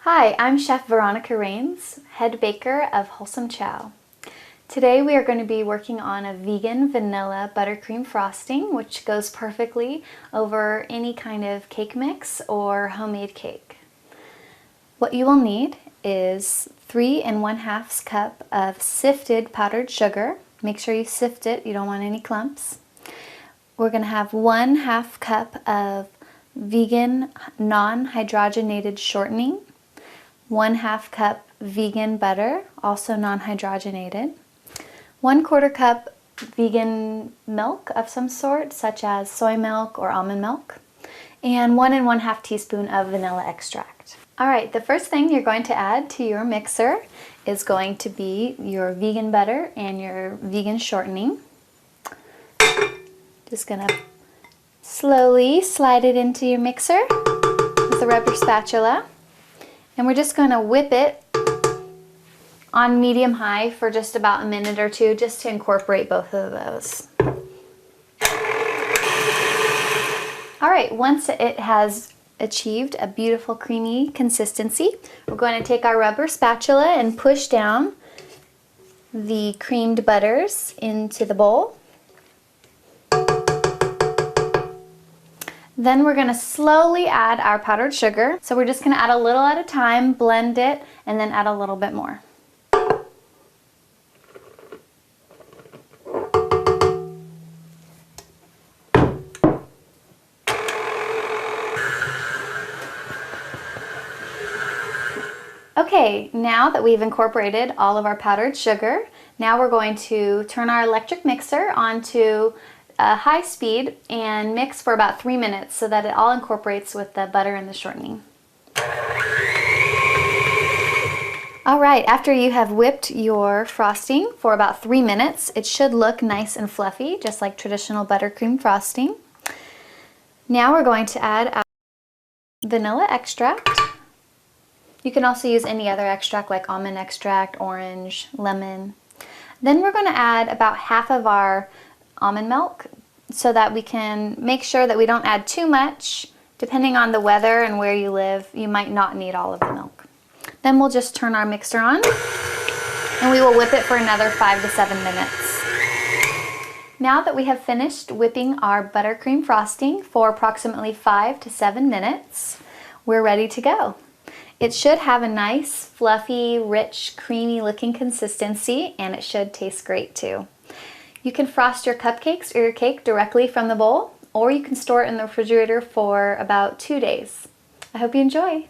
Hi, I'm Chef Veronica Rains, head baker of Wholesome Chow. Today we are going to be working on a vegan vanilla buttercream frosting, which goes perfectly over any kind of cake mix or homemade cake. What you will need is 3 1/2 cups of sifted powdered sugar. Make sure you sift it, you don't want any clumps. We're going to have 1/2 cup of vegan non-hydrogenated shortening, 1/2 cup vegan butter, also non-hydrogenated, 1/4 cup vegan milk of some sort, such as soy milk or almond milk, and 1 1/2 teaspoon of vanilla extract. Alright, the first thing you're going to add to your mixer is going to be your vegan butter and your vegan shortening. Just going to slowly slide it into your mixer with a rubber spatula. And we're just going to whip it on medium-high for just about a minute or two, just to incorporate both of those. Alright, once it has achieved a beautiful creamy consistency, we're going to take our rubber spatula and push down the creamed butters into the bowl. Then we're going to slowly add our powdered sugar. So we're just going to add a little at a time, blend it, and then add a little bit more. Okay, now that we've incorporated all of our powdered sugar, now we're going to turn our electric mixer onto high speed and mix for about 3 minutes so that it all incorporates with the butter and the shortening. Alright, after you have whipped your frosting for about 3 minutes, it should look nice and fluffy, just like traditional buttercream frosting. Now we're going to add our vanilla extract. You can also use any other extract like almond extract, orange, lemon. Then we're going to add about half of our almond milk so that we can make sure that we don't add too much. Depending on the weather and where you live, you might not need all of the milk. Then we'll just turn our mixer on and we will whip it for another 5 to 7 minutes. Now that we have finished whipping our buttercream frosting for approximately 5 to 7 minutes, we're ready to go. It should have a nice, fluffy, rich, creamy looking consistency, and it should taste great too. You can frost your cupcakes or your cake directly from the bowl, or you can store it in the refrigerator for about 2 days. I hope you enjoy.